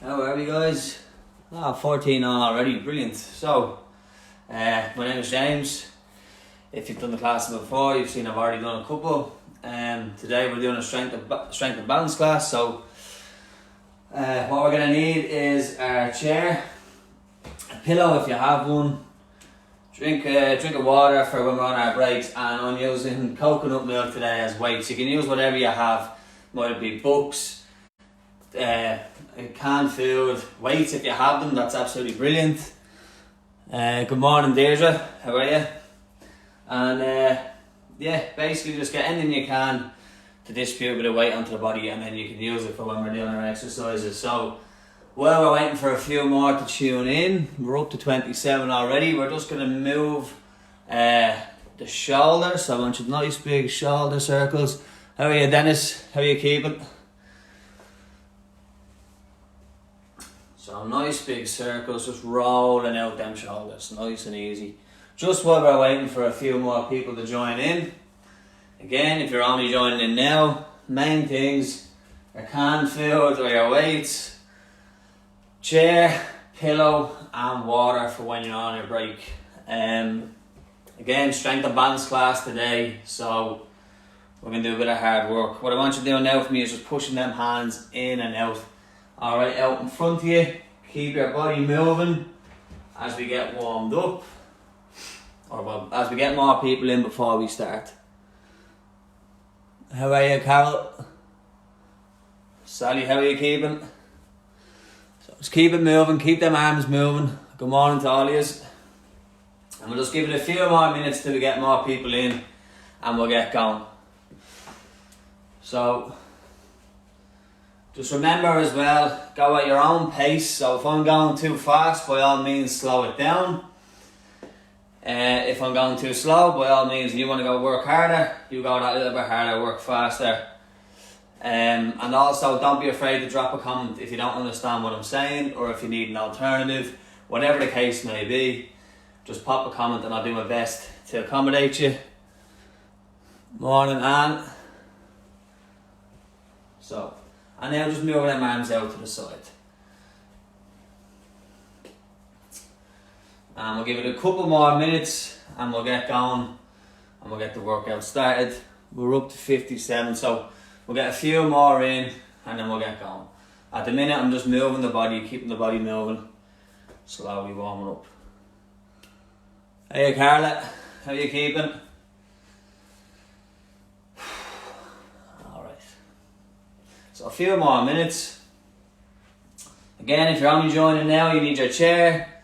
How are you guys? 14 on already, brilliant. So, my name is James. If you've done the class before, you've seen I've already done a couple. Today we're doing a strength and balance class. So, what we're going to need is our chair, a pillow if you have one, drink of water for when we're on our breaks, and I'm using coconut milk today as weights. You can use whatever you have, might be books, canned food, weights if you have them, that's absolutely brilliant. Good morning Deirdre, how are you? And basically just get anything you can to distribute a bit of weight onto the body, and then you can use it for when we're doing our exercises. So while we're waiting for a few more to tune in, we're up to 27 already. We're just going to move the shoulders, so I want you nice big shoulder circles. How are you, Dennis? How are you keeping? So nice big circles, just rolling out them shoulders, nice and easy. Just while we're waiting for a few more people to join in. Again, if you're only joining in now, main things are canned food or your weights, chair, pillow and water for when you're on your break. Again, strength and balance class today, so we're going to do a bit of hard work. What I want you to do now for me is just pushing them hands in and out. Alright, out in front of you, keep your body moving as we get warmed up, or well, as we get more people in before we start. How are you, Carol? Sally, how are you keeping? So just keep it moving, keep them arms moving. Good morning to all of you. And we'll just give it a few more minutes till we get more people in and we'll get going. So just remember as well, go at your own pace. So if I'm going too fast, by all means slow it down. If I'm going too slow, by all means, you want to go work harder, you go that little bit harder, work faster. And also don't be afraid to drop a comment if you don't understand what I'm saying, or if you need an alternative, whatever the case may be. Just pop a comment and I'll do my best to accommodate you. Morning, Anne. So, and now just move them arms out to the side. And we'll give it a couple more minutes and we'll get going and we'll get the workout started. We're up to 57, so we'll get a few more in and then we'll get going. At the minute I'm just moving the body, keeping the body moving, slowly warming up. Hey Carla, how you keeping? Alright. So a few more minutes. Again, if you're only joining now, you need your chair,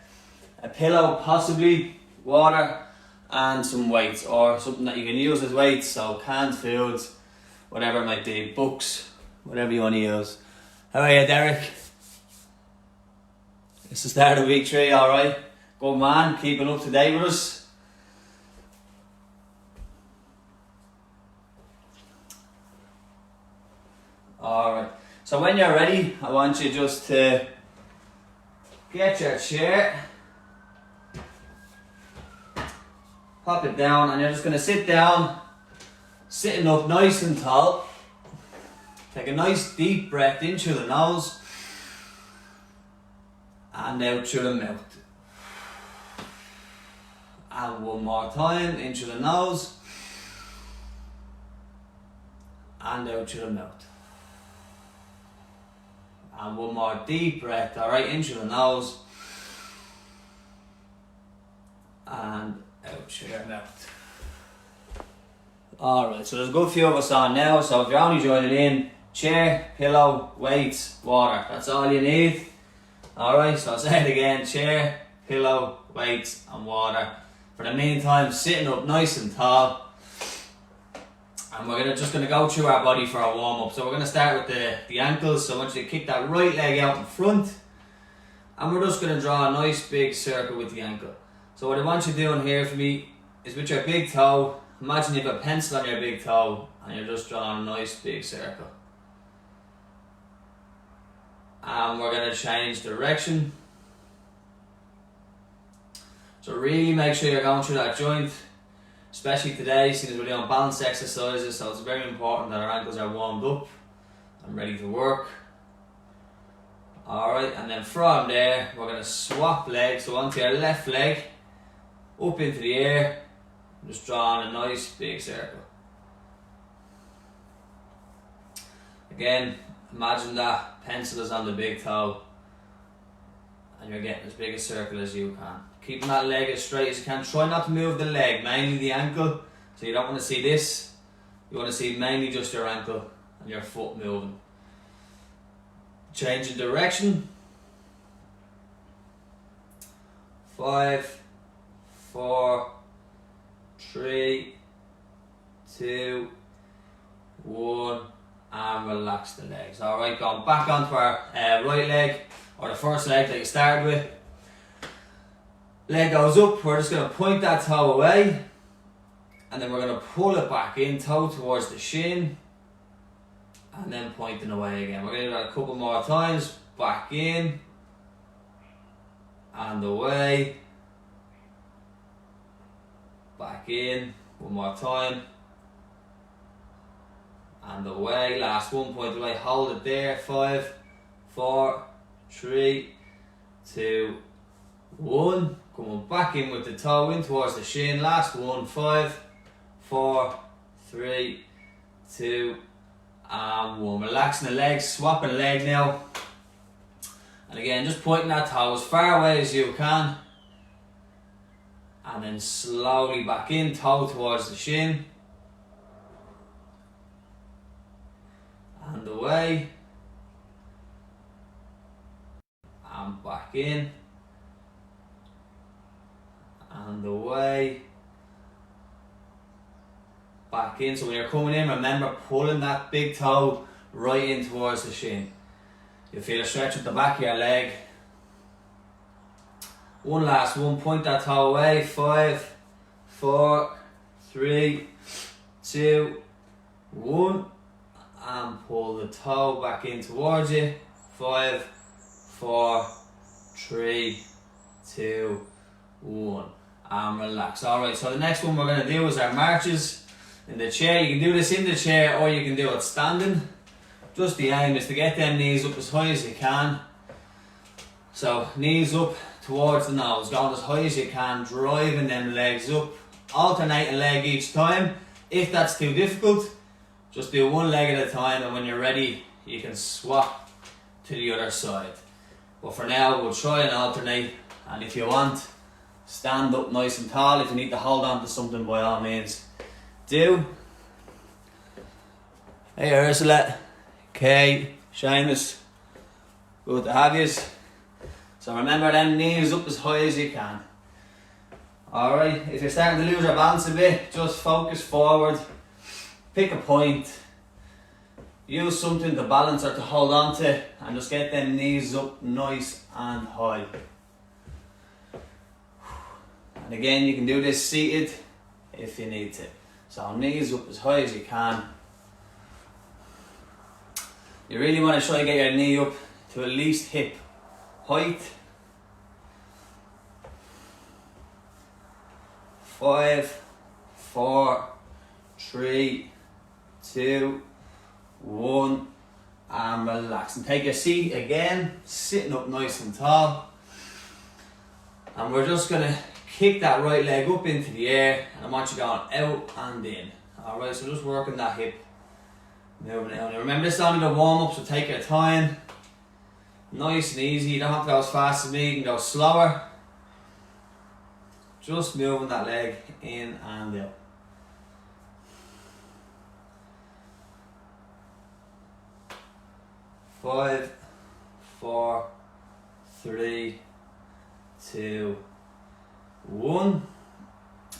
a pillow possibly, water and some weights, or something that you can use as weights, so canned foods, whatever it might be, books, whatever you want to use. How are you, Derek? It's the start of week 3, alright? Good man, keeping up to date with us. Alright, so when you're ready, I want you just to get your chair, pop it down, and you're just going to sit down, sitting up nice and tall. Take a nice deep breath in through the nose and out through the mouth. And one more time, in through the nose and out through the mouth. And one more deep breath, alright, in through the nose and out through your mouth. Alright, so there's a good few of us on now, so if you're only joining in, chair, pillow, weights, water, that's all you need. Alright, so I'll say it again, chair, pillow, weights and water. For the meantime, sitting up nice and tall, and we're just going to go through our body for a warm up. So we're going to start with the ankles, so I want you to kick that right leg out in front, and we're just going to draw a nice big circle with the ankle. So what I want you doing here for me is with your big toe, imagine you've got a pencil on your big toe and you're just drawing a nice big circle. And we're going to change direction. So really make sure you're going through that joint, especially today since we're doing balance exercises, so it's very important that our ankles are warmed up and ready to work. Alright, and then from there, we're going to swap legs. So onto your left leg, up into the air, just drawing a nice big circle. Again, imagine that pencil is on the big toe and you're getting as big a circle as you can. Keeping that leg as straight as you can. Try not to move the leg, mainly the ankle. So you don't want to see this. You want to see mainly just your ankle and your foot moving. Change in direction. 5, 4, 3, 2, 1, and relax the legs. Alright, going back onto our right leg, or the first leg that you started with. Leg goes up, we're just going to point that toe away, and then we're going to pull it back in, toe towards the shin, and then pointing away again. We're going to do that a couple more times. Back in, and away, back in, one more time, and away. Last one, point away, hold it there. 5, 4, 3, 2, 1. Coming back in with the toe in towards the shin. Last one. 5, 4, 3, 2, and 1. Relaxing the legs, swapping the leg now. And again, just pointing that toe as far away as you can. And then slowly back in, toe towards the shin. And away. And back in. And away. Back in. So when you're coming in, remember pulling that big toe right in towards the shin. You'll feel a stretch at the back of your leg. One last one, point that toe away. 5, 4, 3, 2, 1. And pull the toe back in towards you. 5, 4, 3, 2, 1. And relax. Alright, so the next one we're going to do is our marches in the chair. You can do this in the chair or you can do it standing. Just the aim is to get them knees up as high as you can. So knees up towards the nose, going as high as you can, driving them legs up, alternating leg each time. If that's too difficult, just do one leg at a time, and when you're ready, you can swap to the other side. But for now, we'll try and alternate, and if you want, stand up nice and tall. If you need to hold on to something, by all means, do. Hey Ursula, Kay, Seamus, good to have yous. So remember them knees up as high as you can. Alright, if you're starting to lose your balance a bit, just focus forward, pick a point, use something to balance or to hold on to, and just get them knees up nice and high. And again, you can do this seated if you need to. So knees up as high as you can. You really want to try to get your knee up to at least hip height. 5, 4, 3, 2, 1, and relax. And take your seat again, sitting up nice and tall. And we're just going to kick that right leg up into the air, and I want you going out and in. Alright, so just working that hip, moving it down. Remember, this is only the warm up, so take your time. Nice and easy, you don't have to go as fast as me, you can go slower. Just moving that leg in and out. Five, 4, 3, 2, 1.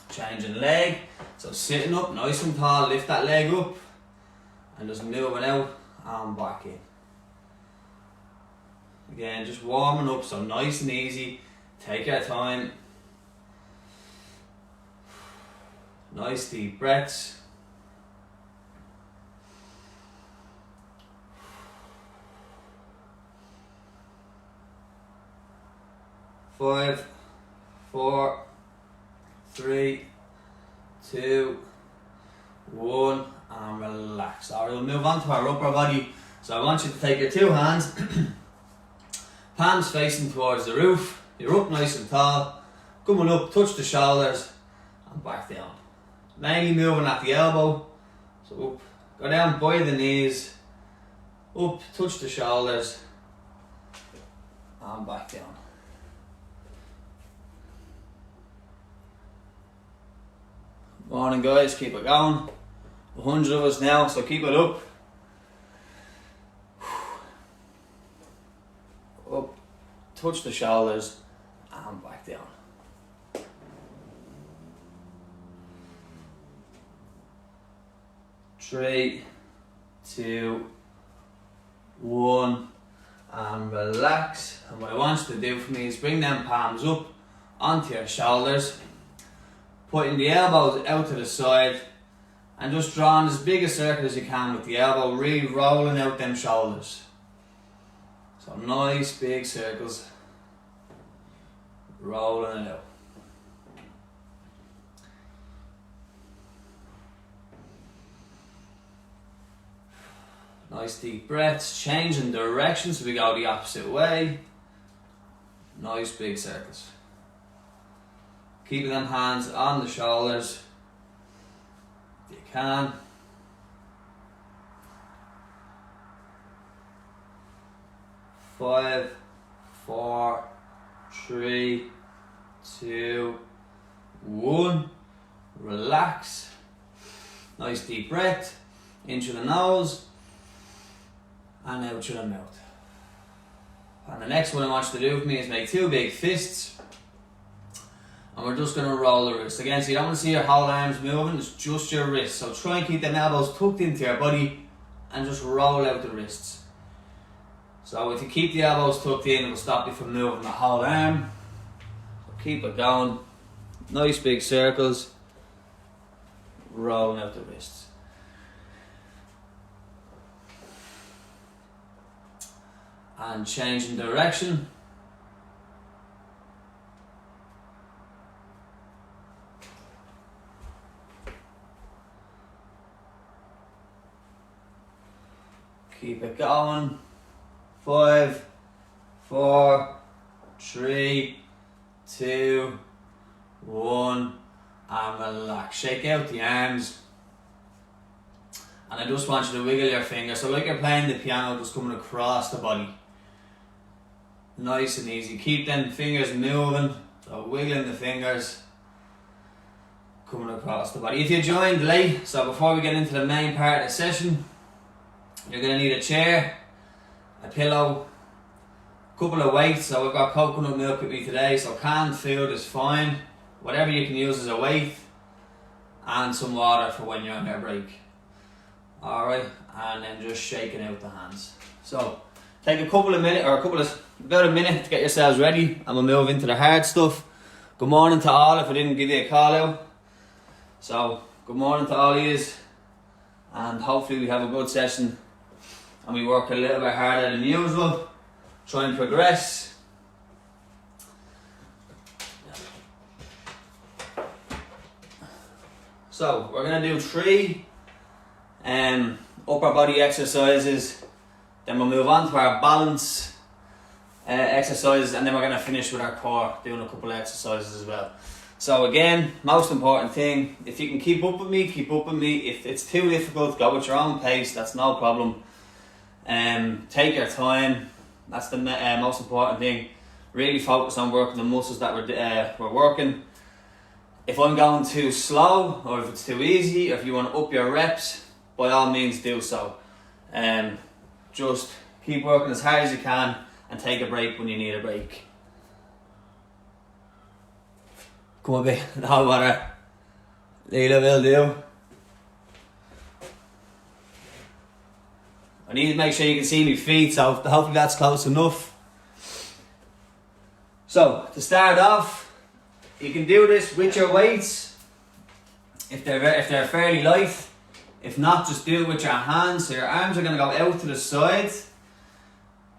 Changing leg. So sitting up nice and tall, lift that leg up and just moving out and back in. Again, just warming up, so nice and easy. Take your time. Nice deep breaths. Five, 4, 3, 2, 1, and relax. Alright, we'll move on to our upper body. So I want you to take your two hands palms facing towards the roof. You're up nice and tall. Coming up, touch the shoulders and back down. Mainly moving at the elbow. So up, go down by the knees, up, touch the shoulders and back down. Morning guys, keep it going. 100 of us now, so keep it up. Up, touch the shoulders and back down. Three, two, one, and relax. And what I want you to do for me is bring them palms up onto your shoulders, putting the elbows out to the side and just drawing as big a circle as you can with the elbow, really rolling out them shoulders. So nice big circles, rolling it out. Nice deep breaths, changing direction so we go the opposite way. Nice big circles. Keeping them hands on the shoulders if you can. Five, four, three, two, one. Relax. Nice deep breath in through the nose and out through the mouth. And the next one I want you to do for me is make two big fists, and we're just going to roll the wrist. Again, so you don't want to see your whole arms moving, it's just your wrists. So try and keep them elbows tucked into your body and just roll out the wrists. So if you keep the elbows tucked in, it will stop you from moving the whole arm. So keep it going. Nice big circles, rolling out the wrists. And changing direction. Keep it going. 5, 4, 3, 2, 1, and relax. Shake out the arms. And I just want you to wiggle your fingers. So like you're playing the piano, just coming across the body. Nice and easy. Keep them fingers moving. So wiggling the fingers, coming across the body. If you joined late, so before we get into the main part of the session, you're going to need a chair, a pillow, a couple of weights. So I've got coconut milk with me today, so canned food is fine. Whatever you can use as a weight, and some water for when you're on your break. Alright, and then just shaking out the hands. So take a couple of minutes, or about a minute to get yourselves ready, and we'll move into the hard stuff. Good morning to all, if I didn't give you a call out. So good morning to all of yous, and hopefully we have a good session and we work a little bit harder than usual. Try and progress. So we're going to do 3 upper body exercises, then we'll move on to our balance exercises, and then we're going to finish with our core, doing a couple of exercises as well. So again, most important thing, if you can keep up with me, keep up with me. If it's too difficult, go at your own pace, that's no problem. Take your time, that's the most important thing. Really focus on working the muscles that we're working. If I'm going too slow, or if it's too easy, or if you want to up your reps, by all means do so. Just keep working as hard as you can and take a break when you need a break. Come on, babe, no matter. Leela will do. I need to make sure you can see my feet, so hopefully that's close enough. So, to start off, you can do this with your weights if they're fairly light. If not, just do it with your hands. So your arms are going to go out to the side.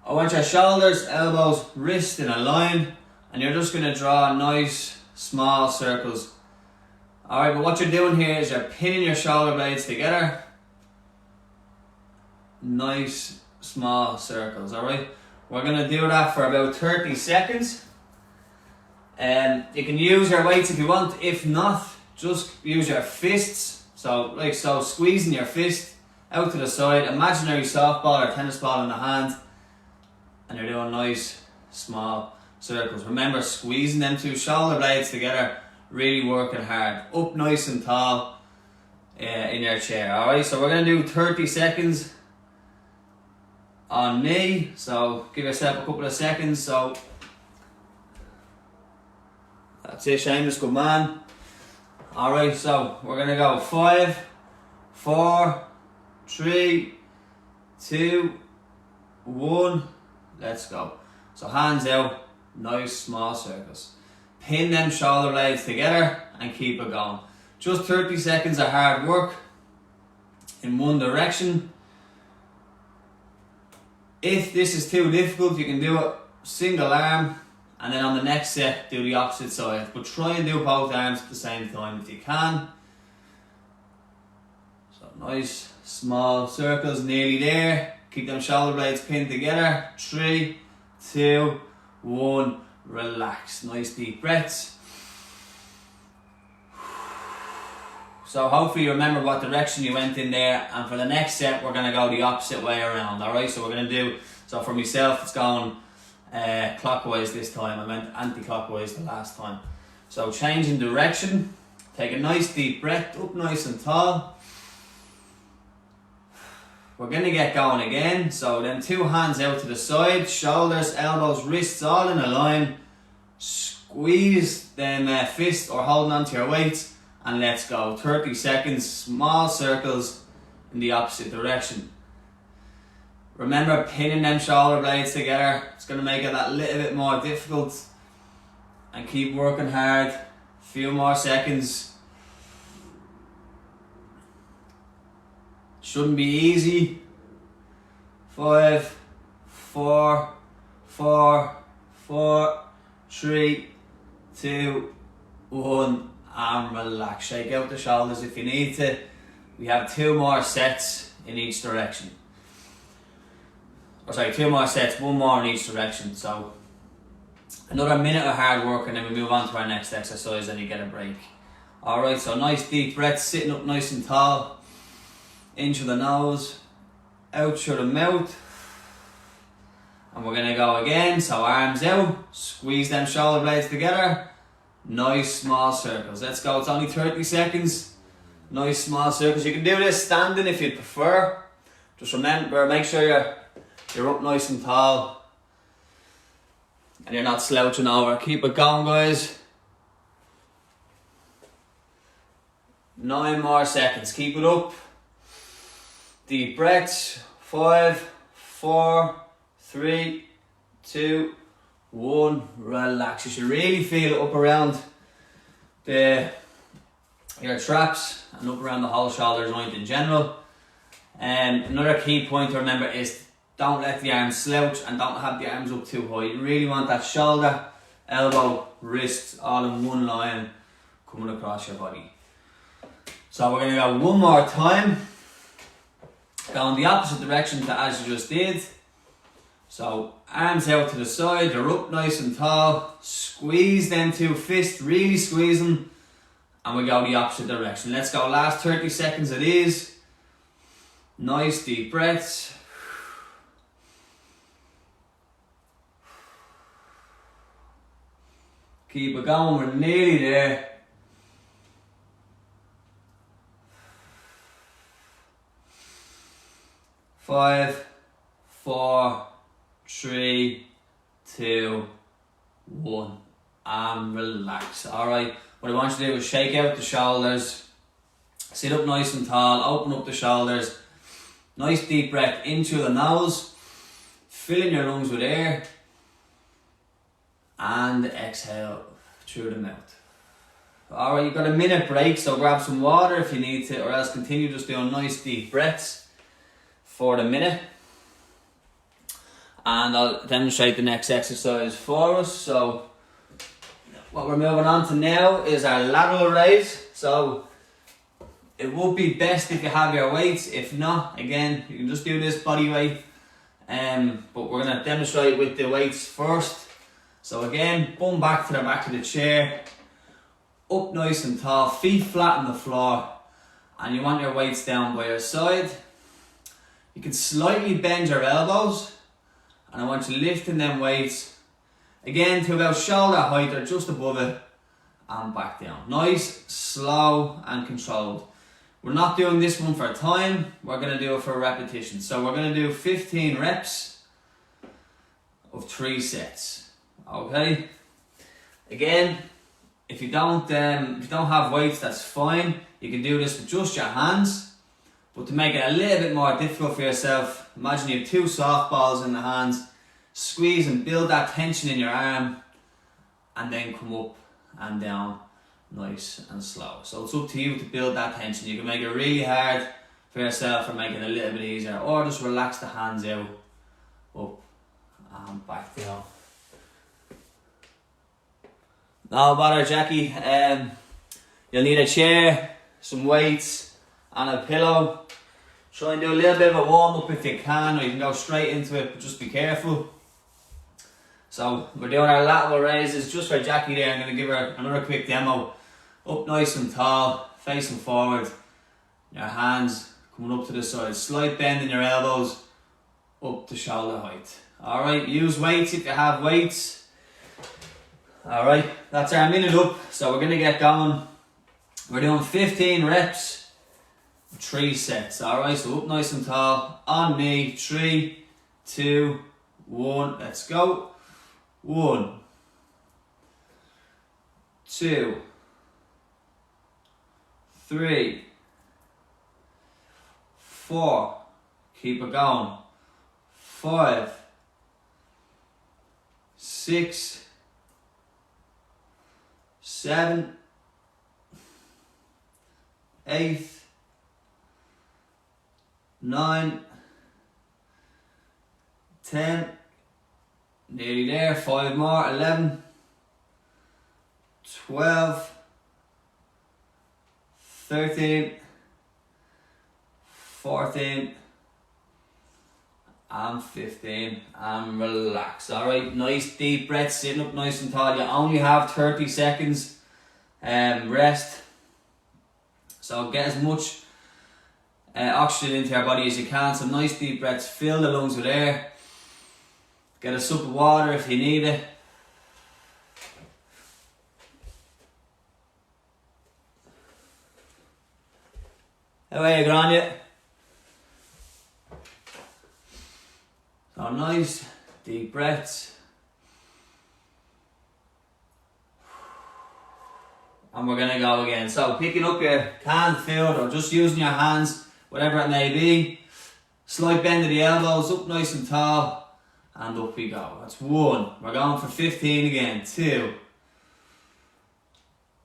I want your shoulders, elbows, wrists in a line, and you're just going to draw nice small circles. Alright, but what you're doing here is you're pinning your shoulder blades together. Nice small circles, alright? We're going to do that for about 30 seconds. You can use your weights if you want. If not, just use your fists. So, like so, squeezing your fist out to the side. Imaginary softball or tennis ball in the hand. And you're doing nice, small circles. Remember, squeezing them two shoulder blades together. Really working hard. Up nice and tall in your chair. Alright, so we're going to do 30 seconds on me. So, give yourself a couple of seconds. So, that's it, Seamus, good man. Alright, so we're going to go 5, 4, 3, 2, 1. Let's go. So hands out, nice small circles. Pin them shoulder blades together and keep it going. Just 30 seconds of hard work in one direction. If this is too difficult, you can do it single arm. And then on the next set, do the opposite side. But try and do both arms at the same time if you can. So nice, small circles, nearly there. Keep them shoulder blades pinned together. 3, 2, 1, relax. Nice deep breaths. So hopefully you remember what direction you went in there. And for the next set, we're going to go the opposite way around. Alright, so we're going to do, so for myself, it's going clockwise this time. I meant anti-clockwise the last time. So changing direction, take a nice deep breath, up nice and tall. We're going to get going again. So then 2 hands out to the side, shoulders, elbows, wrists all in a line. Squeeze them fists or holding onto your weights and let's go. 30 seconds, small circles in the opposite direction. Remember, pinning them shoulder blades together. It's going to make it that little bit more difficult. And keep working hard. Few more seconds. Shouldn't be easy. 5, 4, 3, 2, 1. And relax. Shake out the shoulders if you need to. We have 2 more sets in each direction. Or sorry, 2 more sets, 1 more in each direction. So another minute of hard work and then we move on to our next exercise and you get a break. Alright, so nice deep breaths, sitting up nice and tall. In through the nose, out through the mouth. And we're going to go again. So arms out, squeeze them shoulder blades together. Nice small circles. Let's go, it's only 30 seconds. Nice small circles. You can do this standing if you prefer. Just remember, make sure you're up nice and tall and you're not slouching over. Keep it going, guys. 9 more seconds. Keep it up. Deep breaths. 5, 4, 3, 2, 1. Relax. You should really feel it up around your traps and up around the whole shoulder joint in general. Another key point to remember is don't let the arms slouch and don't have the arms up too high. You really want that shoulder, elbow, wrist all in one line coming across your body. So we're going to go 1 more time. Go in the opposite direction to as you just did. So arms out to the side, you're up nice and tall. Squeeze them 2 fists, really squeeze them. And we go the opposite direction. Let's go, last 30 seconds it is. Nice deep breaths. Keep it going, we're nearly there. Five, 4, 3, 2, 1. And relax. Alright, what I want you to do is shake out the shoulders. Sit up nice and tall, open up the shoulders. Nice deep breath in through the nose. Filling your lungs with air. And exhale through the mouth. Alright, you've got a minute break, so grab some water if you need to, or else continue just doing nice deep breaths for the minute. And I'll demonstrate the next exercise for us. So what we're moving on to now is our lateral raise. So it would be best if you have your weights. If not, again, you can just do this body weight But we're going to demonstrate with the weights first. So again, bum back to the back of the chair, up nice and tall, feet flat on the floor, and you want your weights down by your side. You can slightly bend your elbows, and I want you lifting them weights again to about shoulder height or just above it, and back down. Nice, slow and controlled. We're not doing this one for time, we're going to do it for repetition. So we're going to do 15 reps of 3 sets. Okay? Again, if you don't have weights, that's fine. You can do this with just your hands. But to make it a little bit more difficult for yourself, imagine you have 2 softballs in the hands. Squeeze and build that tension in your arm, and then come up and down nice and slow. So it's up to you to build that tension. You can make it really hard for yourself or make it a little bit easier, or just relax the hands out, up and back down. No bother, Jackie. You'll need a chair, some weights and a pillow. Try and do a little bit of a warm up if you can, or you can go straight into it, but just be careful. So we're doing our lateral raises just for Jackie there. I'm going to give her another quick demo. Up nice and tall, facing forward. Your hands coming up to the side. Slight bend in your elbows, up to shoulder height. Alright, use weights if you have weights. Alright, that's our minute up. So we're going to get going. We're doing 15 reps, 3 sets. Alright, so up nice and tall. On me, 3, 2, 1. Let's go. 1, 2, 3, 4, keep it going, 5, 6, 7, 8, 9, 10, nearly there, 5 more, 11, 12, 13, 14, and 15, and relax. Alright, nice deep breath, sitting up nice and tall. You only have 30 seconds rest. So get as much oxygen into your body as you can. Some nice deep breaths, fill the lungs with air. Get a sip of water if you need it. How are you, Grania? So nice deep breaths. And we're gonna go again. So picking up your canned food or just using your hands, whatever it may be. Slight bend of the elbows, up nice and tall. And up we go. That's 1. We're going for 15 again. 2,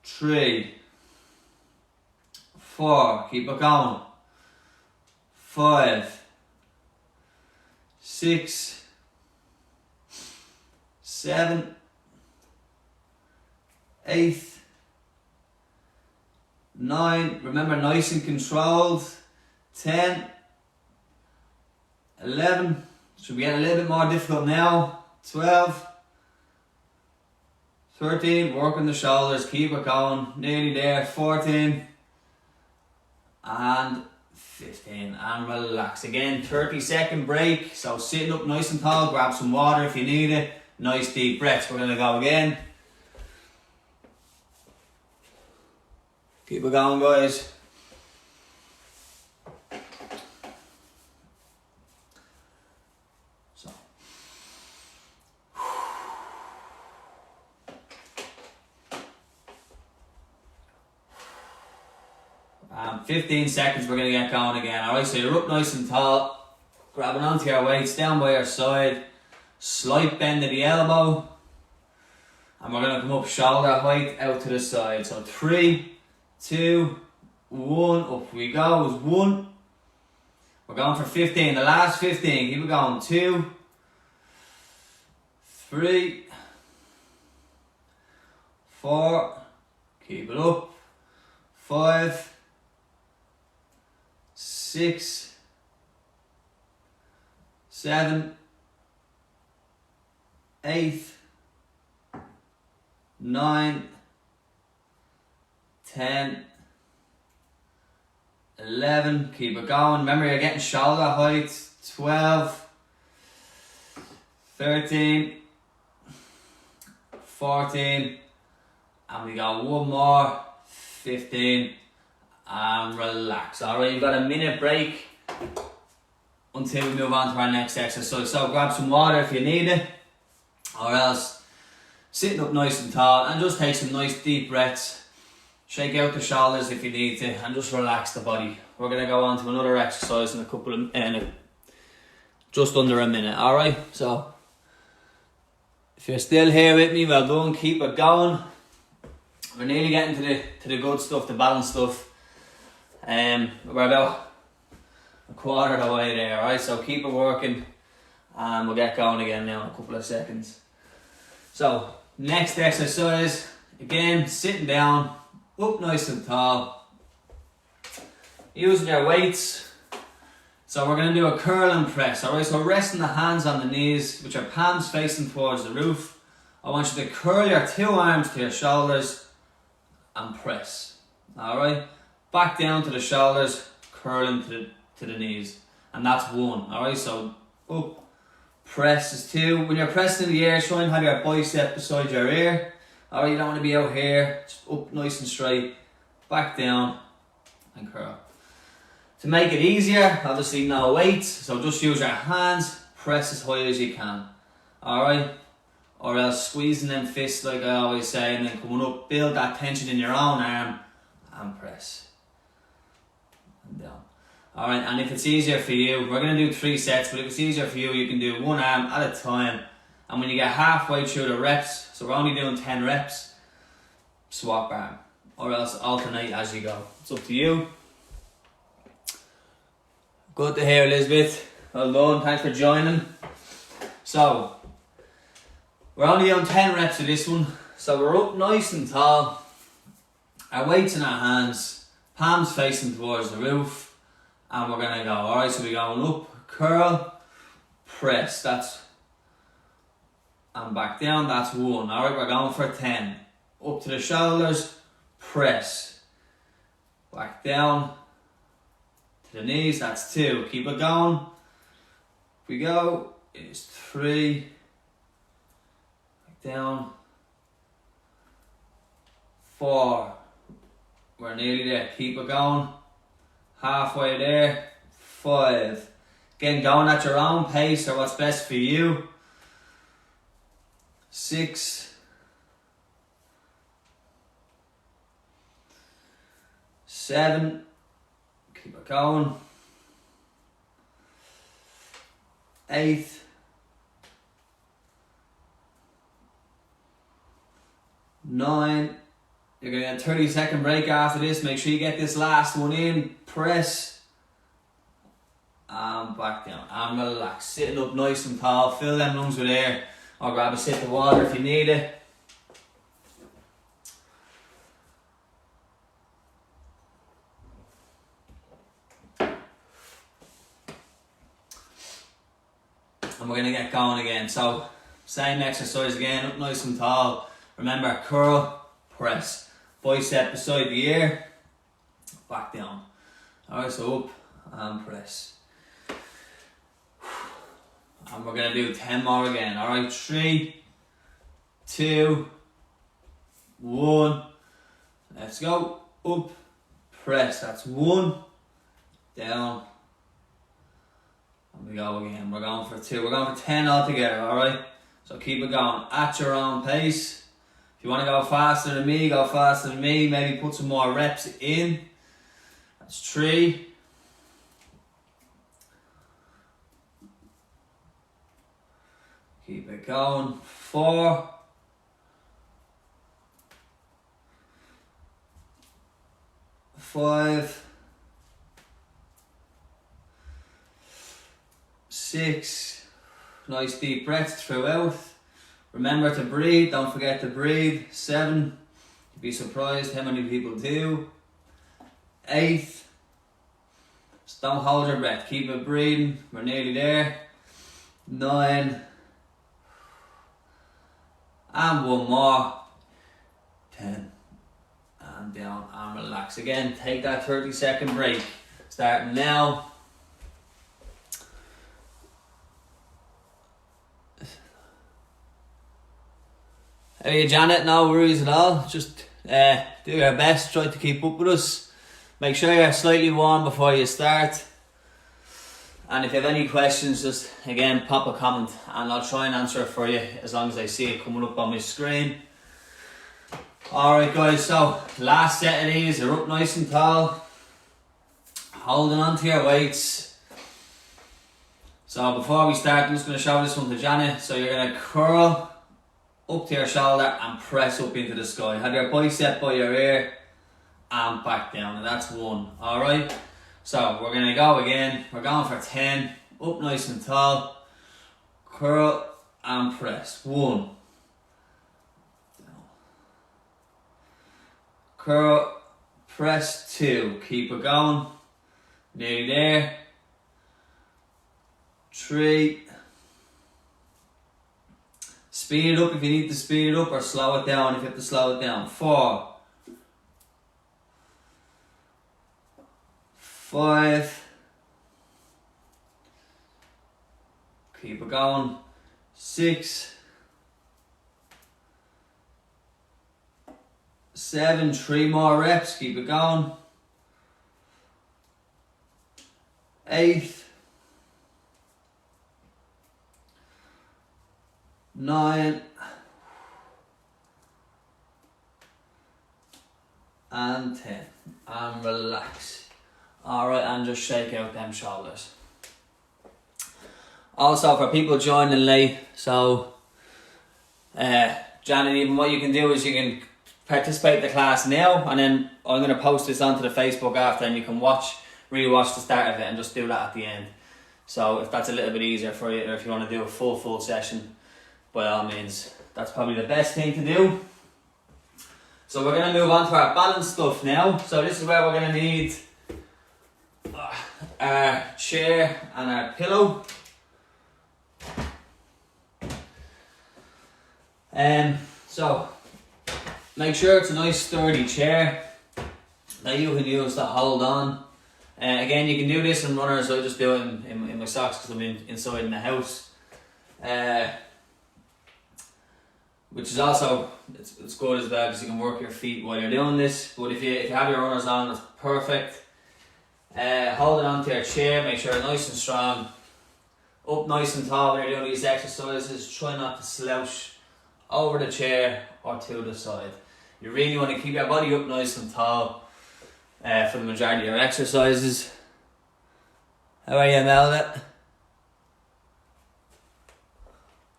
3, 4. Keep it going. 5, 6, 7, 8, 9. Remember, nice and controlled. 10, 11. Should be getting a little bit more difficult now. 12, 13, working the shoulders, keep it going, nearly there. 14, and 15, and relax. Again, 30-second break. So sitting up nice and tall, grab some water if you need it. Nice deep breaths. We're gonna go again. Keep it going, guys. So. 15 seconds, we're going to get going again. Alright, so you're up nice and tall, grabbing onto your weights, down by your side, slight bend of the elbow, and we're going to come up shoulder height out to the side. So 3, 2, 1, up we go. Is 1. We're going for 15, the last 15, keep it going. 2, 3, 4, keep it up. 5, 6, 7, 8, 9, 10, 11, keep it going. Remember, you're getting shoulder height. 12, 13, 14, and we got one more, 15, and relax. Alright, you've got a minute break until we move on to our next exercise. So grab some water if you need it, or else sitting up nice and tall and just take some nice deep breaths. Shake out the shoulders if you need to, and just relax the body. We're going to go on to another exercise in a couple of just under a minute. Alright, so if you're still here with me, well done, keep it going. We're nearly getting to the good stuff, the balanced stuff. We're about a quarter of the way there, alright? So keep it working and we'll get going again now in a couple of seconds. So, next exercise, again, sitting down, up nice and tall, using your weights. So we're going to do a curl and press, alright? So resting the hands on the knees with your palms facing towards the roof. I want you to curl your two arms to your shoulders and press, alright? Back down to the shoulders, curling to the knees. And that's one, alright? So up, press is two. When you're pressing in the air, try and have your bicep beside your ear. Alright, you don't want to be out here, just up nice and straight, back down and curl. To make it easier, obviously no weights, so just use your hands, press as high as you can, alright? Or else squeezing them fists like I always say, and then coming up, build that tension in your own arm and press. And down. Alright, and if it's easier for you, we're going to do 3 sets, but if it's easier for you, you can do one arm at a time. And when you get halfway through the reps, so we're only doing 10 reps, swap arm. Or else alternate as you go. It's up to you. Good to hear, Elizabeth. Well done, thanks for joining. So, we're only on 10 reps of this one. So we're up nice and tall. Our weights in our hands, palms facing towards the roof. And we're going to go, alright, so we're going up, curl, press, that's, and back down, that's 1. Alright, we're going for 10. Up to the shoulders, press, back down, to the knees, that's 2. Keep it going. We go, it's 3, back down, 4, we're nearly there, keep it going, halfway there, 5, again going at your own pace or what's best for you, 6, 7, keep it going, 8, 9, you're going to get a 30-second break after this. Make sure you get this last one in, press, and back down, and relax, sitting up nice and tall, fill them lungs with air, or grab a sip of water if you need it. And we're going to get going again. So, same exercise again, up nice and tall. Remember, curl, press. Bicep beside the ear, back down. Alright, so up and press. And we're going to do 10 more again. Alright, 3, 2, 1. Let's go. Up, press. That's 1, down. And we go again. We're going for 2. We're going for 10 altogether, alright? So keep it going at your own pace. If you want to go faster than me, go faster than me. Maybe put some more reps in. That's 3. Keep it going. 4. 5. 6. Nice deep breaths throughout. Remember to breathe, don't forget to breathe. 7, you'd be surprised how many people do. 8, just don't hold your breath, keep it breathing, we're nearly there. 9, and one more, 10, and down, and relax. Again, take that 30-second break, starting now. Hey Janet, no worries at all, just do your best, try to keep up with us. Make sure you're slightly warm before you start. And if you have any questions, just again pop a comment and I'll try and answer it for you as long as I see it coming up on my screen. Alright guys, so last set of these, you're up nice and tall, holding on to your weights. So before we start, I'm just going to show this one to Janet. So you're going to curl up to your shoulder and press up into the sky. Have your bicep by your ear and back down, and that's 1. Alright, so we're going to go again. We're going for 10, up nice and tall, curl and press. 1, down, curl, press. 2, keep it going, nearly there. 3, speed it up if you need to speed it up, or slow it down if you have to slow it down. 4, 5, keep it going. 6, 7, 3 more reps, keep it going. 8, 9, and 10, and relax. Alright, and just shake out them shoulders. Also, for people joining late, so Janet, even what you can do is you can participate in the class now, and then I'm going to post this onto the Facebook after, and you can rewatch the start of it and just do that at the end. So if that's a little bit easier for you, or if you want to do a full session, by all means, that's probably the best thing to do. So we're going to move on to our balance stuff now. So this is where we're going to need our chair and our pillow. So make sure it's a nice sturdy chair that you can use to hold on. Again, you can do this in runners. I just do it in my socks because I'm inside in the house. Which is also, it's good as well because you can work your feet while you're doing this. But if you have your runners on, it's perfect. Hold it onto your chair, make sure it's nice and strong. Up nice and tall when you're doing these exercises. Try not to slouch over the chair or to the side. You really want to keep your body up nice and tall for the majority of your exercises. How are you, Melda?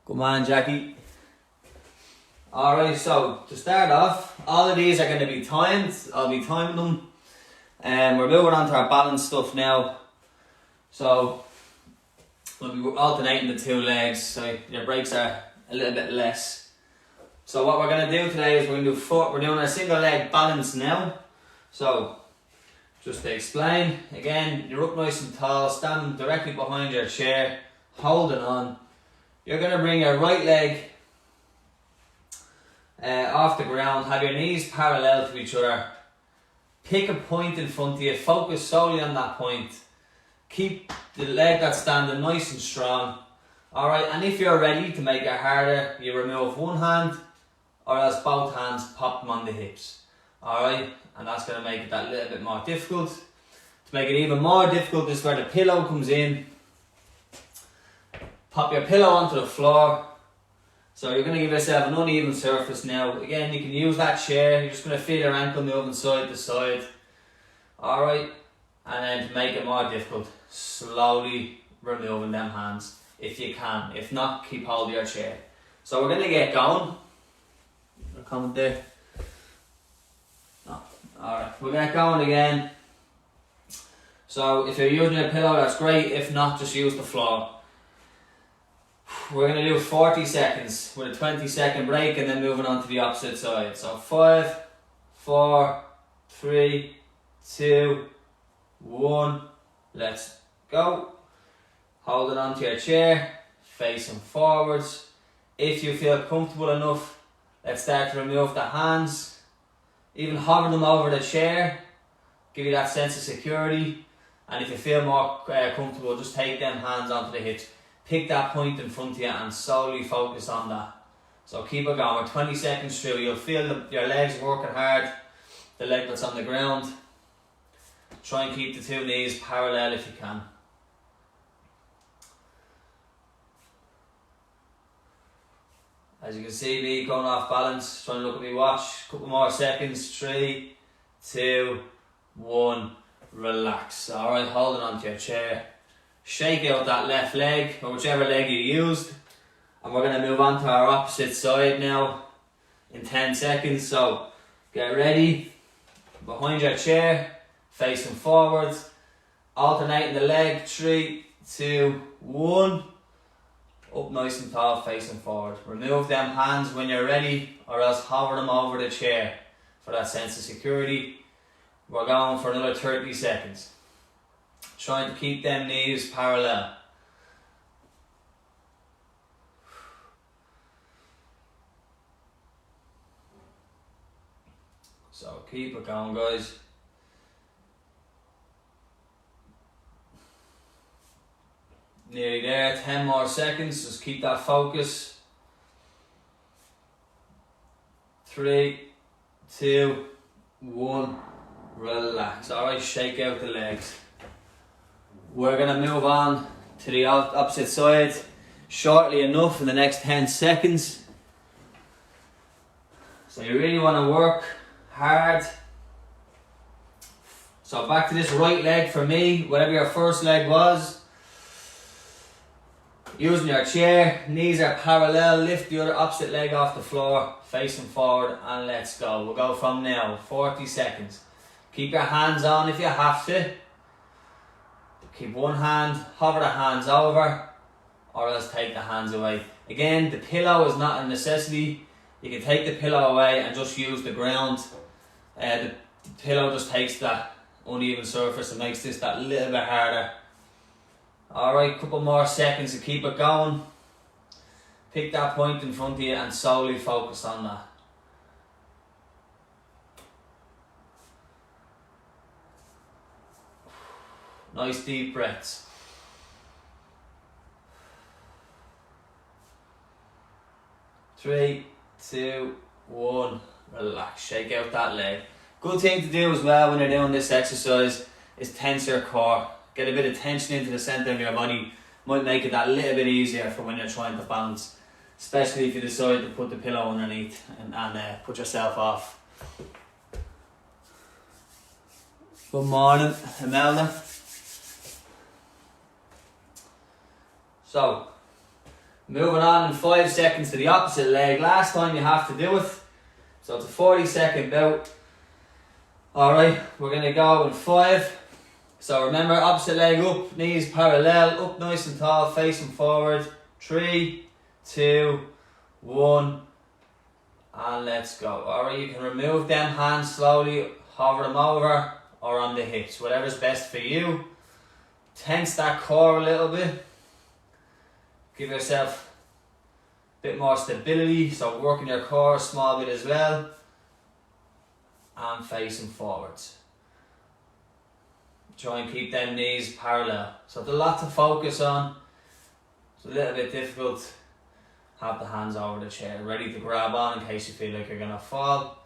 Come on, Jackie. Alright, so to start off, all of these are going to be timed. I'll be timing them. We're moving on to our balance stuff now. So we'll be alternating the 2 legs, so your breaks are a little bit less. So what we're going to do today is we're doing a single leg balance now. So just to explain, again, you're up nice and tall, standing directly behind your chair, holding on. You're going to bring your right leg off the ground, have your knees parallel to each other. Pick a point in front of you, focus solely on that point. Keep the leg that's standing nice and strong. Alright, and if you're ready to make it harder, you remove one hand, or else both hands, pop them on the hips. Alright, and that's going to make it that little bit more difficult. To make it even more difficult, this is where the pillow comes in. Pop your pillow onto the floor. So you're going to give yourself an uneven surface now. Again, you can use that chair. You're just going to feel your ankle moving side to side. Alright, and then to make it more difficult, slowly removing them hands if you can. If not, keep hold of your chair. So we're going to get going. A comment there? No. Alright, we're going to get going again. So if you're using a pillow, that's great. If not, just use the floor. We're going to do 40 seconds with a 20-second break and then moving on to the opposite side. So 5, 4, 3, 2, 1. Let's go. Hold it onto your chair. facing forwards. If you feel comfortable enough, let's start to remove the hands. Even hover them over the chair, give you that sense of security. And if you feel more comfortable, just take them hands onto the hips. Pick that point in front of you and solely focus on that. So keep it going. We're 20 seconds through. You'll feel your legs working hard, the leg that's on the ground. Try and keep the two knees parallel if you can. As you can see me going off balance, trying to look at me watch. Couple more seconds. 3, 2, 1. Relax. Alright, holding onto your chair. Shake out that left leg, or whichever leg you used. And we're going to move on to our opposite side now in 10 seconds. So get ready. Behind your chair, facing forwards. Alternating the leg. 3, 2, 1. Up nice and tall, facing forward. Remove them hands when you're ready, or else hover them over the chair for that sense of security. We're going for another 30 seconds. Trying to keep them knees parallel. So keep it going, guys. Nearly there, 10 more seconds, just keep that focus. 3, 2, 1, relax. Alright, shake out the legs. We're going to move on to the opposite side shortly enough in the next 10 seconds. So you really want to work hard. So back to this right leg for me, whatever your first leg was. Using your chair, knees are parallel, lift the other opposite leg off the floor, facing forward, and let's go. We'll go from now, 40 seconds. Keep your hands on if you have to. Keep one hand, hover the hands over, or else take the hands away. Again, the pillow is not a necessity. You can take the pillow away and just use the ground. The pillow just takes that uneven surface and makes this that little bit harder. Alright, couple more seconds to keep it going. Pick that point in front of you and solely focus on that. Nice deep breaths. 3, 2, 1. Relax, shake out that leg. Good thing to do as well when you're doing this exercise is tense your core. Get a bit of tension into the centre of your body. Might make it that little bit easier for when you're trying to balance. Especially if you decide to put the pillow underneath and put yourself off. Good morning, Imelda. So, moving on in 5 seconds to the opposite leg. Last time you have to do it. So it's a 40-second bout. Alright, we're going to go in 5. So remember, opposite leg up, knees parallel, up nice and tall, facing forward. 3, 2, 1, and let's go. Alright, you can remove them hands slowly, hover them over, or on the hips, whatever's best for you. Tense that core a little bit. Give yourself a bit more stability, so working your core a small bit as well. And facing forwards. Try and keep them knees parallel. So there's a lot to focus on. It's a little bit difficult. Have the hands over the chair, ready to grab on in case you feel like you're going to fall.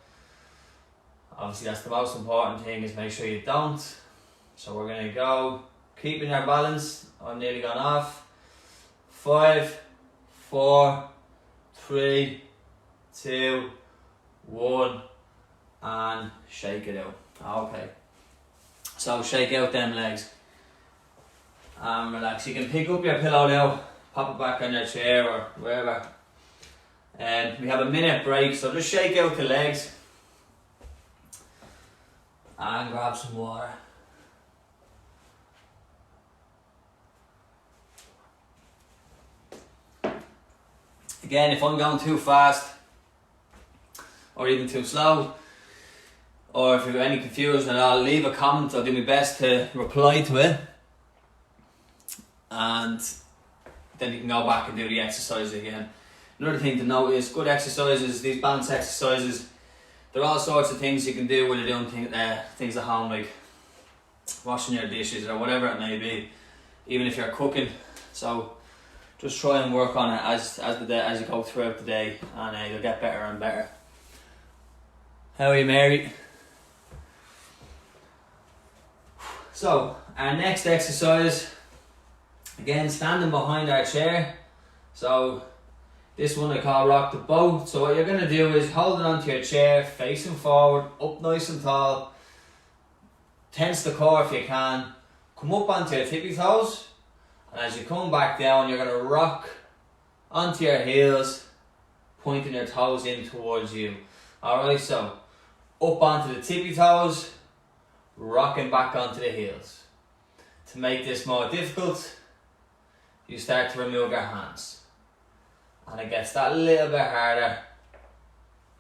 Obviously that's the most important thing, is make sure you don't. So we're going to go, keeping your balance. I'm nearly gone off. 5, 4, 3, 2, 1, and shake it out. Okay. So shake out them legs and relax. You can pick up your pillow now, pop it back on your chair or wherever. And we have a minute break, so just shake out the legs and grab some water. Again, if I'm going too fast or even too slow, or if you've any confusion, I'll leave a comment. I'll do my best to reply to it. And then you can go back and do the exercise again. Another thing to note is good exercises, these balance exercises, there are all sorts of things you can do when you're doing things at home, like washing your dishes or whatever it may be, even if you're cooking. So just try and work on it as you go throughout the day, and you'll get better and better. How are you, Mary? So our next exercise, again standing behind our chair. So this one I call rock the boat. So what you're going to do is hold it onto your chair, facing forward, up nice and tall. Tense the core if you can. Come up onto your tippy toes. And as you come back down, you're going to rock onto your heels, pointing your toes in towards you. Alright, so up onto the tippy toes, rocking back onto the heels. To make this more difficult, you start to remove your hands. And it gets that little bit harder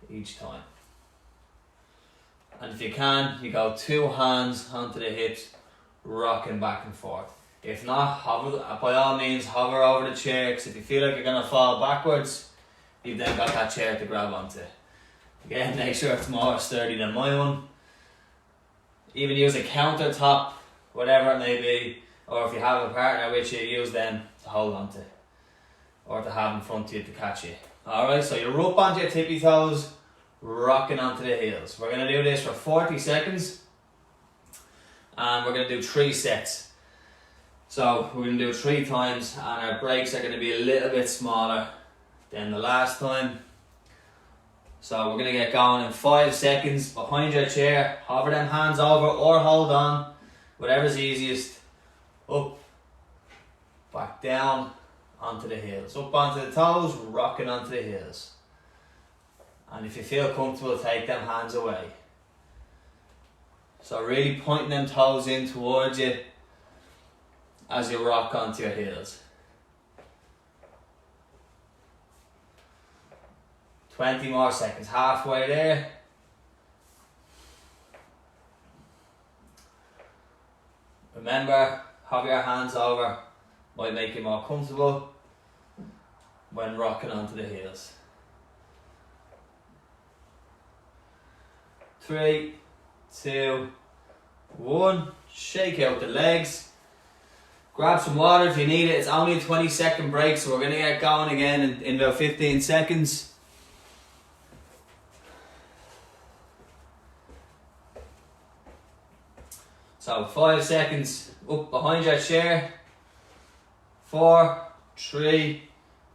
each time. And if you can, you go 2 hands onto the hips, rocking back and forth. If not, hover, by all means hover over the chair, because if you feel like you're going to fall backwards, you've then got that chair to grab onto. Again, make sure it's more sturdy than my one. Even use a countertop, whatever it may be, or if you have a partner with you, use them to hold onto, or to have in front of you to catch you. Alright, so you're up onto your tippy toes, rocking onto the heels. We're going to do this for 40 seconds, and we're going to do 3 sets. So we're going to do 3 times, and our breaks are going to be a little bit smaller than the last time. So we're going to get going in 5 seconds. Behind your chair, hover them hands over or hold on, whatever's easiest. Up, back down, onto the heels. Up onto the toes, rocking onto the heels. And if you feel comfortable, take them hands away. So really pointing them toes in towards you as you rock onto your heels. 20 more seconds, halfway there. Remember, have your hands over, might make you more comfortable when rocking onto the heels. 3, 2, 1, shake out the legs. Grab some water if you need it. It's only a 20-second break, so we're going to get going again in about 15 seconds. So 5 seconds, up behind your chair. 4, 3,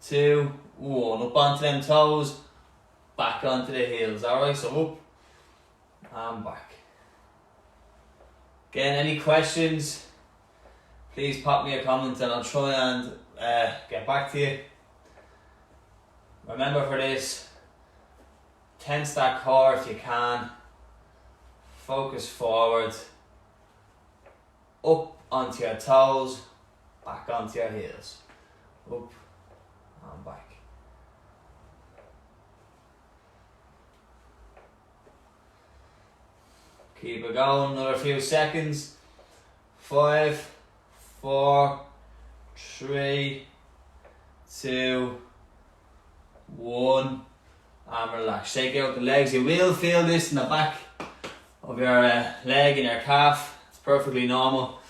2, 1. Up onto them toes, back onto the heels. Alright, so up and back. Again, any questions? Please pop me a comment and I'll try and get back to you. Remember for this, tense that core if you can. Focus forward. Up onto your toes, back onto your heels. Up and back. Keep it going, another few seconds. 5, 4, 3, 2, 1, and relax. Shake out the legs. You will feel this in the back of your leg and your calf. It's perfectly normal.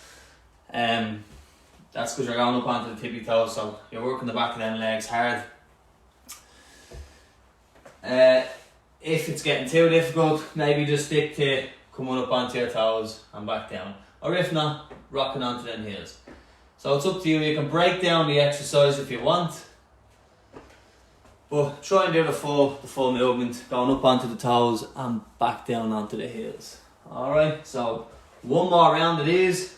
That's because you're going up onto the tippy toes, so you're working the back of them legs hard. If it's getting too difficult, maybe just stick to coming up onto your toes and back down. Or if not, rocking onto them heels. So it's up to you. You can break down the exercise if you want, but try and do the full movement, going up onto the toes and back down onto the heels. Alright, so one more round it is.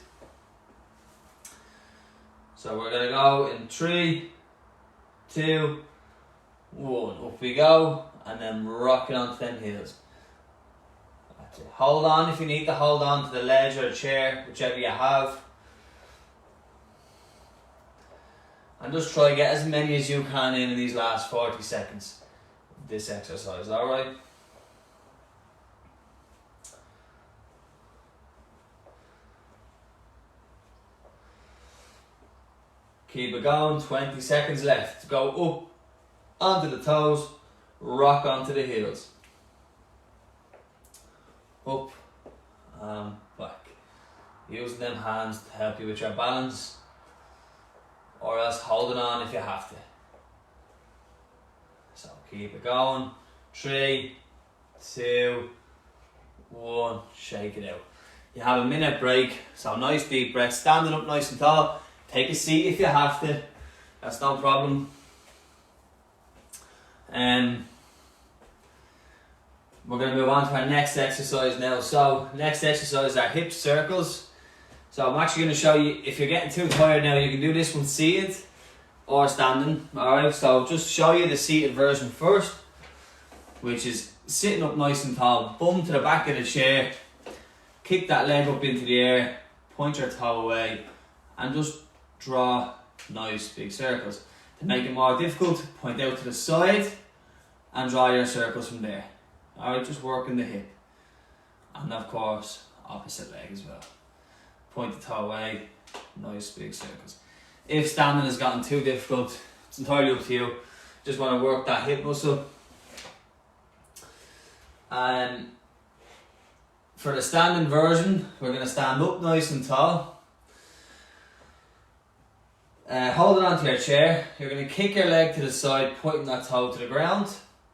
So we're going to go in 3, 2, 1. Up we go, and then rocking onto them heels. That's it. Hold on if you need to hold on to the ledge or the chair, whichever you have. And just try to get as many as you can in these last 40 seconds of this exercise, alright? Keep it going, 20 seconds left. Go up onto the toes, rock onto the heels. Up and back. Using them hands to help you with your balance, or else holding on if you have to. So keep it going. 3, 2, 1, shake it out. You have a minute break, so nice deep breath, standing up nice and tall. Take a seat if you have to, that's no problem. We're going to move on to our next exercise now. So next exercise are hip circles. So I'm actually going to show you, if you're getting too tired now, you can do this one seated or standing. Alright, so just show you the seated version first, which is sitting up nice and tall, bum to the back of the chair, kick that leg up into the air, point your toe away, and just draw nice big circles. To make it more difficult, point out to the side and draw your circles from there. Alright, just working the hip. And of course, opposite leg as well. Point the toe away, nice big circles. If standing has gotten too difficult, it's entirely up to you. Just want to work that hip muscle. And for the standing version, we're going to stand up nice and tall. Holding onto your chair, you're going to kick your leg to the side, pointing that toe to the ground.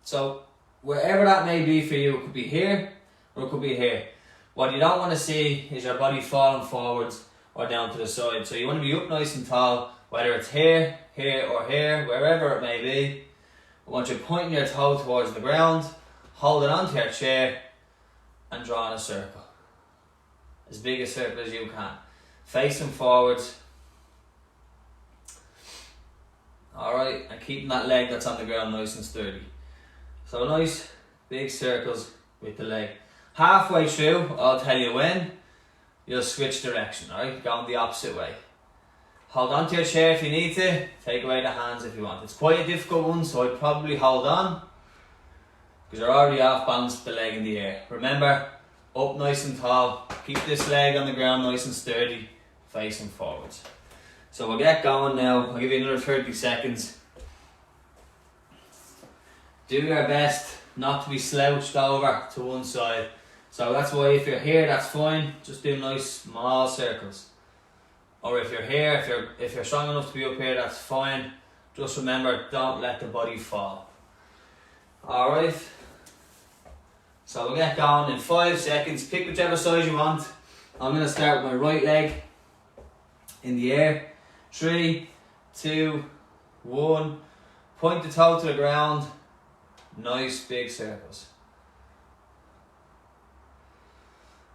So wherever that may be for you, it could be here or it could be here. What you don't want to see is your body falling forwards or down to the side. So you want to be up nice and tall, whether it's here, here or here, wherever it may be. I want you pointing your toe towards the ground, holding onto your chair and drawing a circle. As big a circle as you can. Facing forwards. Alright, and keeping that leg that's on the ground nice and sturdy. So nice big circles with the leg. Halfway through, I'll tell you when, you'll switch direction, alright? Going the opposite way. Hold on to your chair if you need to, take away the hands if you want. It's quite a difficult one, so I'd probably hold on, because you're already off balance with the leg in the air. Remember, up nice and tall, keep this leg on the ground nice and sturdy, facing forwards. So we'll get going now. I'll give you another 30 seconds. Do your best not to be slouched over to one side. So that's why if you're here, that's fine. Just do nice small circles. Or if you're here, if you're strong enough to be up here, that's fine. Just remember, don't let the body fall. Alright. So we'll get going in 5 seconds. Pick whichever side you want. I'm going to start with my right leg in the air. 3, 2, 1. Point the toe to the ground. Nice big circles.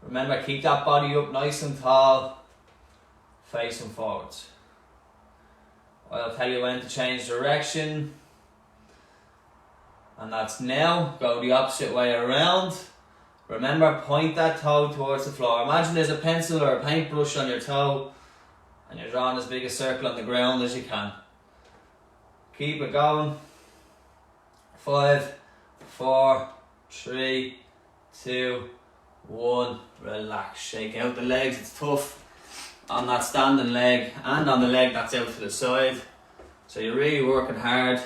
Remember, keep that body up nice and tall, facing forwards. I'll tell you when to change direction. And that's now. Go the opposite way around. Remember, point that toe towards the floor. Imagine there's a pencil or a paintbrush on your toe and you're drawing as big a circle on the ground as you can. Keep it going. 5, 4, 3, 2, 1. Relax. Shake out the legs. It's tough on that standing leg and on the leg that's out to the side. So you're really working hard.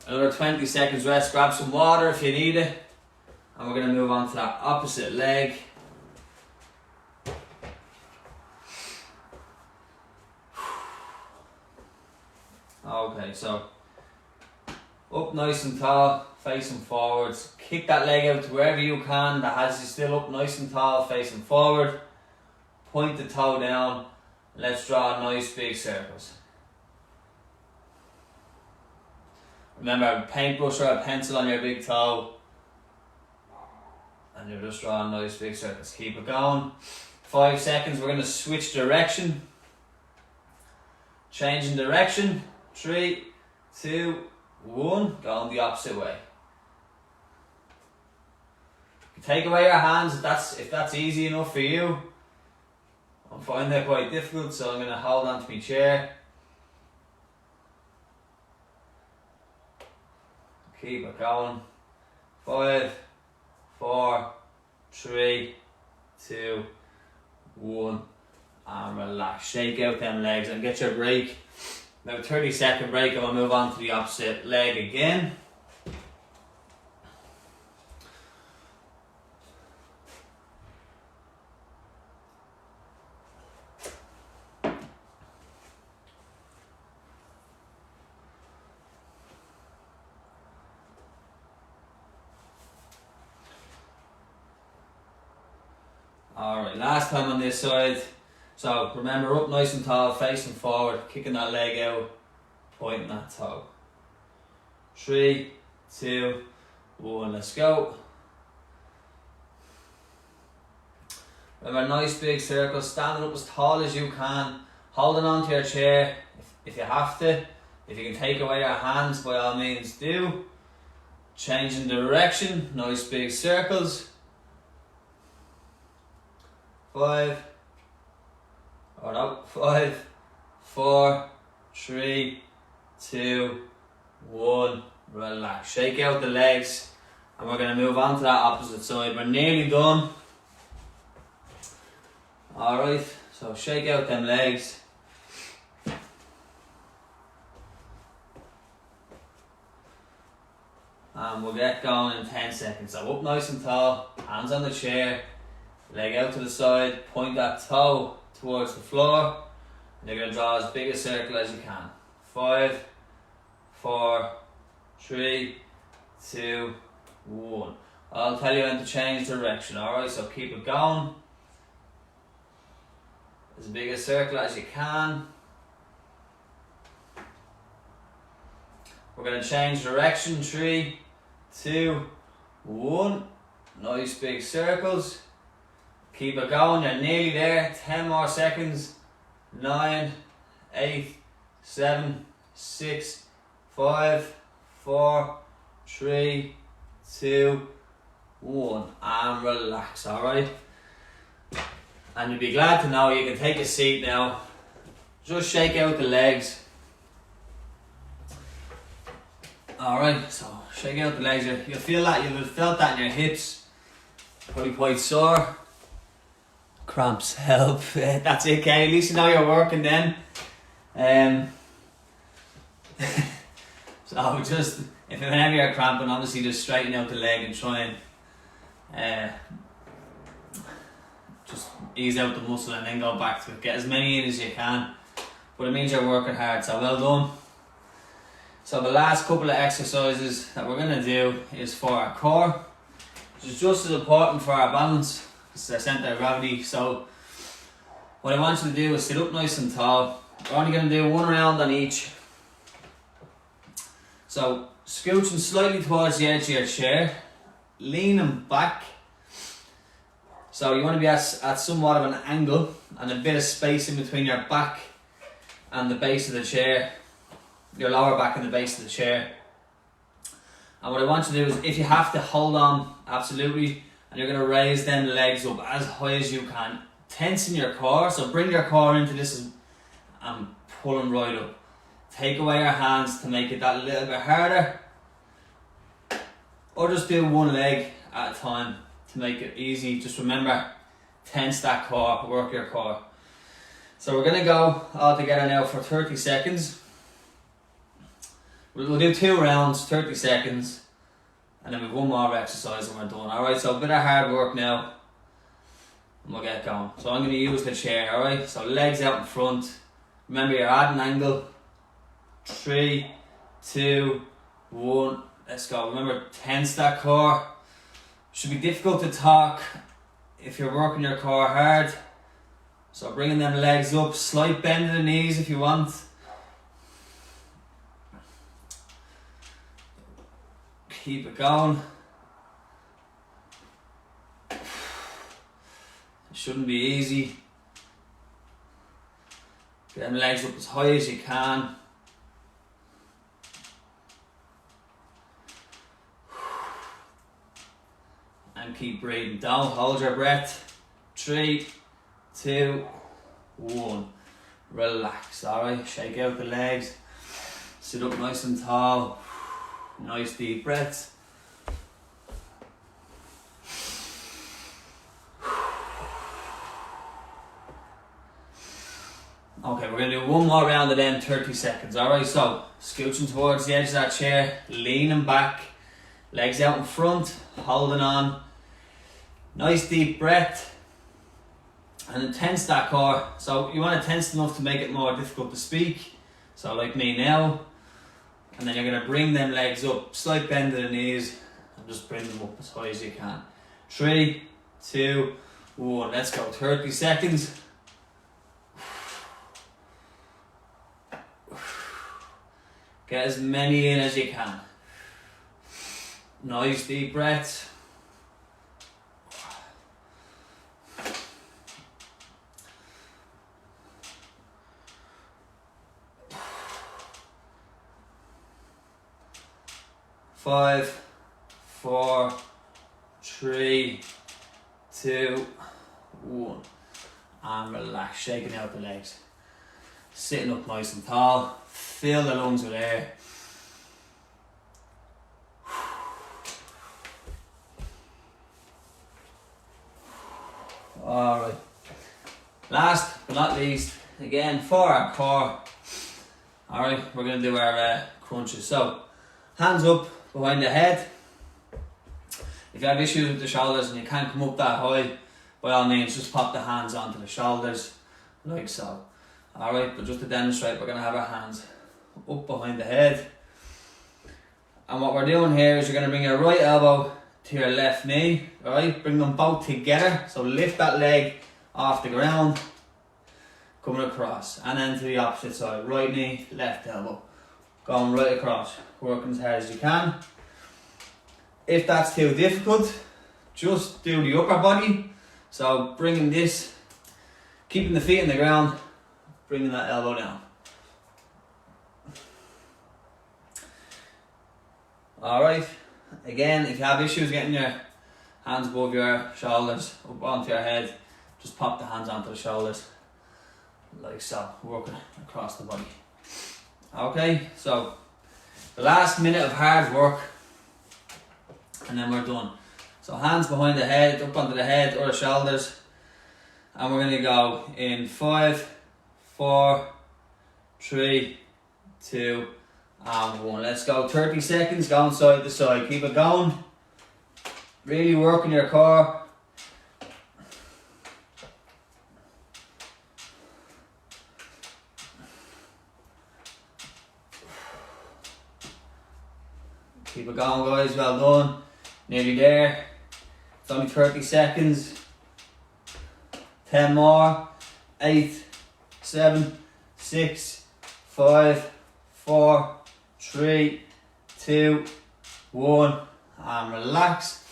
Another 20 seconds rest. Grab some water if you need it. And we're going to move on to that opposite leg. Okay, so up nice and tall, facing forwards. Kick that leg out to wherever you can that has you still up nice and tall, facing forward. Point the toe down. Let's draw nice big circles. Remember, a paintbrush or a pencil on your big toe. And you're just drawing nice big circles. Keep it going. 5 seconds, we're going to switch direction. Changing direction. 3, 2, 1. Going the opposite way. Take away your hands if that's easy enough for you. I'm finding that quite difficult, so I'm going to hold on to my chair. Keep it going. 5, 4, 3, 2, 1. and relax. Shake out them legs and get your break. About a 30-second break, and we'll move on to the opposite leg again. Alright, last time on this side. So remember, up nice and tall, facing forward, kicking that leg out, pointing that toe. 3, 2, 1, let's go. Remember, nice big circle, standing up as tall as you can, holding on to your chair if you have to. If you can take away your hands, by all means do. Changing direction, nice big circles. 5, 4, 3, 2, 1, relax. Shake out the legs, and we're going to move on to that opposite side. We're nearly done. Alright, so shake out them legs. And we'll get going in 10 seconds. So up nice and tall, hands on the chair, leg out to the side, point that toe towards the floor, and you're going to draw as big a circle as you can. 5, 4, 3, 2, 1. I'll tell you when to change direction, alright? So keep it going. As big a circle as you can. We're going to change direction. 3, 2, 1. Nice big circles. Keep it going, you're nearly there. 10 more seconds. 9, 8, 7, 6, 5, 4, 3, 2, 1. And relax, alright? And you'll be glad to know you can take a seat now. Just shake out the legs. Alright, so shake out the legs. You'll feel that, you'll have felt that in your hips. Probably quite sore. Cramps help. That's it, okay. At least you know you're working then. So just, if whenever you're cramping, obviously just straighten out the leg and try and just ease out the muscle and then go back to it. Get as many in as you can. But it means you're working hard, so well done. So the last couple of exercises that we're going to do is for our core, which is just as important for our balance. It's the centre of gravity. So what I want you to do is sit up nice and tall. We're only going to do one round on each. So scooching slightly towards the edge of your chair, leaning back. So you want to be at somewhat of an angle and a bit of space in between your back and the base of the chair, your lower back and the base of the chair. And what I want you to do is, if you have to, hold on, absolutely. And you're going to raise them legs up as high as you can. Tensing your core, so bring your core into this and pull them right up. Take away your hands to make it that little bit harder. Or just do one leg at a time to make it easy. Just remember, tense that core, work your core. So we're going to go all together now for 30 seconds. We'll do 2 rounds, 30 seconds. And then we've one more exercise and we're done. Alright, so a bit of hard work now. And we'll get going. So I'm going to use the chair, alright? So legs out in front. Remember, you're at an angle. 3, 2, 1. Let's go. Remember, tense that core. Should be difficult to talk if you're working your core hard. So bringing them legs up. Slight bend in the knees if you want. Keep it going. It shouldn't be easy. Get them legs up as high as you can. And keep breathing down. Hold your breath. 3, 2, 1. Relax, alright? Shake out the legs. Sit up nice and tall. Nice deep breaths. we're going to do one more round of them 30 seconds. Alright, so scooching towards the edge of that chair, leaning back, legs out in front, holding on. Nice deep breath. And then tense that core. So you want to tense enough to make it more difficult to speak. So like me now. And then you're going to bring them legs up, slight bend of the knees, and just bring them up as high as you can. 3, 2, 1. Let's go. 30 seconds. Get as many in as you can. Nice deep breaths. Five, 4, 3, 2, 1. And relax, shaking out the legs. Sitting up nice and tall. Fill the lungs with air. Alright. Last but not least, again for our core. Alright, we're going to do our crunches. So, hands up behind the head. If you have issues with the shoulders and you can't come up that high, by all means just pop the hands onto the shoulders like so. Alright, but just to demonstrate, we're going to have our hands up behind the head. And what we're doing here is you're going to bring your right elbow to your left knee, right? Bring them both together, so lift that leg off the ground, coming across, and then to the opposite side, right knee, left elbow, going right across, working as hard as you can. If that's too difficult, just do the upper body, so bringing this, keeping the feet on the ground, bringing that elbow down. Alright, again, if you have issues getting your hands above your shoulders, up onto your head, just pop the hands onto the shoulders, like so, working across the body. Okay, so the last minute of hard work, and then we're done. So hands behind the head, up onto the head or the shoulders, and we're going to go in 5, 4, 3, 2, and 1. Let's go. 30 seconds, going side to side. Keep it going. Really working your core. Keep it going, guys. Well done. Nearly there. It's only 30 seconds. 10 more. 8, 7, 6, 5, 4, 3, 2, 1, and relax.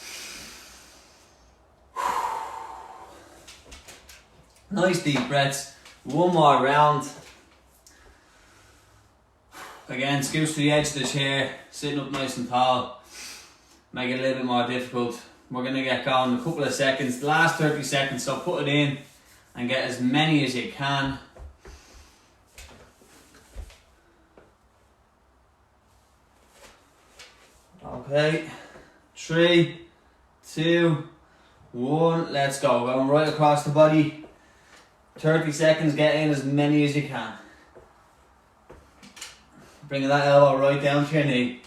Nice deep breaths. One more round. Again, scooch to the edge of the chair, sitting up nice and tall. Make it a little bit more difficult. We're going to get going in a couple of seconds. The last 30 seconds, so put it in and get as many as you can. Okay, 3, 2, 1, let's go. Going right across the body. 30 seconds, get in as many as you can. Bringing that elbow right down to your knee.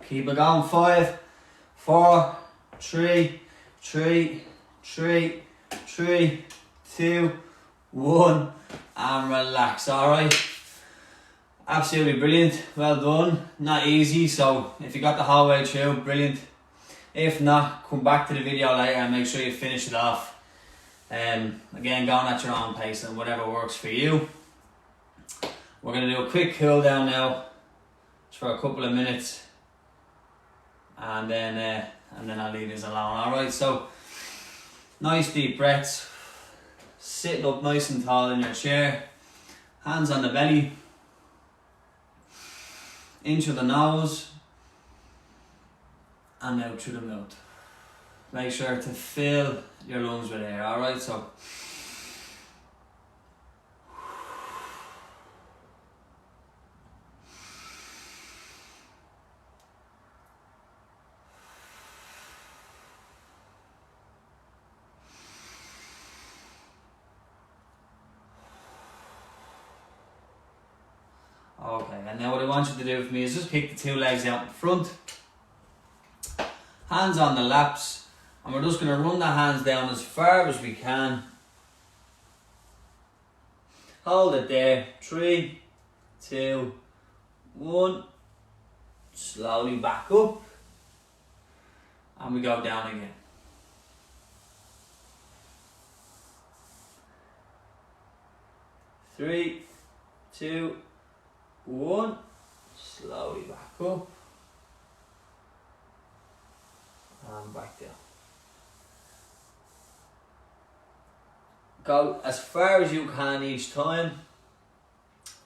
Keep it going. 5, 4, 3, 2, 1, and relax. Alright, absolutely brilliant, well done. Not easy, so if you got the whole way through, brilliant. If not, come back to the video later and make sure you finish it off. Again, going at your own pace and whatever works for you. We're going to do a quick cool down now, just for a couple of minutes, and then I'll leave this alone. Alright, so nice deep breaths, sitting up nice and tall in your chair, hands on the belly, in through the nose and out through the mouth. Make sure to fill your lungs with air. Alright, so Okay, and now what I want you to do for me is just kick the two legs out in front. Hands on the laps. And we're just going to run the hands down as far as we can. Hold it there. 3, 2, 1. Slowly back up. And we go down again. 3, 2, 1. Slowly back up. And back down. Go as far as you can each time.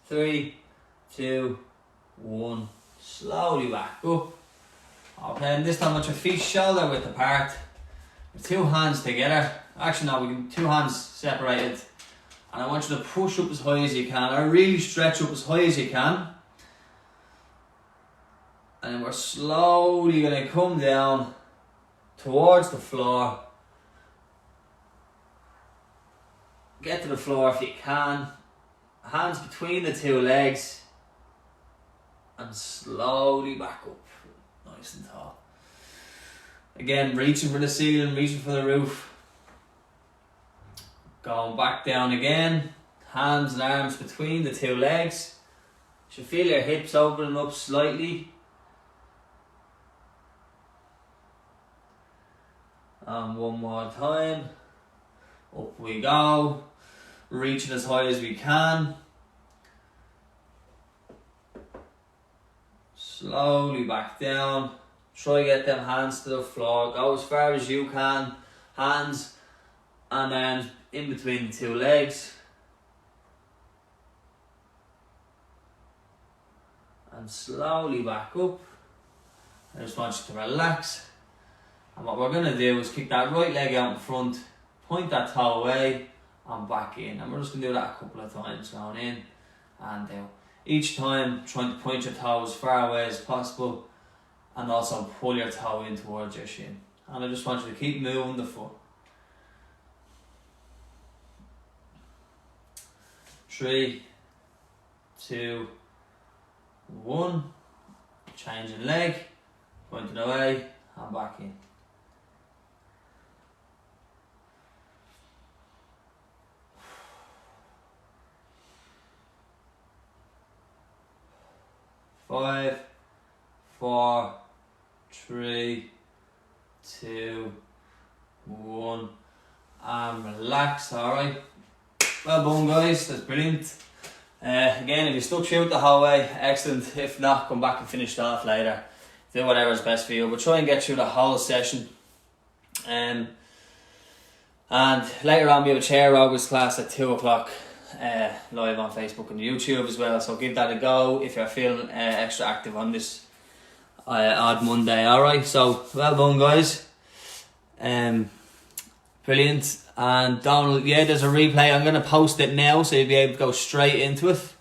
3, 2, 1. Slowly back up. Okay, and this time with your feet shoulder width apart. With two hands together. Actually no, we can two hands separated. And I want you to push up as high as you can. Or really stretch up as high as you can. And then we're slowly going to come down towards the floor. Get to the floor if you can. Hands between the two legs. And slowly back up. Nice and tall. Again, reaching for the ceiling, reaching for the roof. Going back down again. Hands and arms between the two legs. You should feel your hips opening up slightly. And one more time. Up we go. Reaching as high as we can. Slowly back down. Try get them hands to the floor. Go as far as you can. Hands and then in between the two legs. And slowly back up. I just want you to relax. And what we're going to do is kick that right leg out in front. Point that toe away and back in. And we're just going to do that a couple of times. Going in and out. Each time trying to point your toe as far away as possible. And also pull your toe in towards your shin. And I just want you to keep moving the foot. 3, 2, 1. Changing leg. Pointing away and back in. Five, 4, 3, 2, 1, and relax. Alright, well done guys, that's brilliant. Again, if you stuck through it the whole way, excellent. If not, come back and finish it off later. Do whatever's best for you, but try and get through the whole session. And later on we have a chair aerobics class at 2 o'clock. Live on Facebook and YouTube as well, so give that a go if you're feeling extra active on this odd Monday. Alright, so well done guys. Brilliant. And Donald, yeah, there's a replay. I'm going to post it now so you'll be able to go straight into it.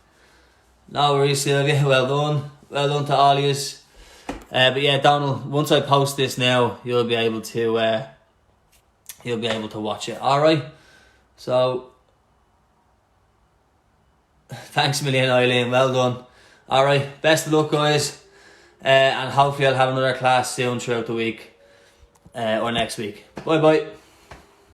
No worries, Sylvia, well done to all of yous. But yeah, Donald, once I post this now, you'll be able to watch it. Alright, so thanks a million, Eileen. Well done. Alright, best of luck, guys. And hopefully I'll have another class soon throughout the week or next week. Bye bye.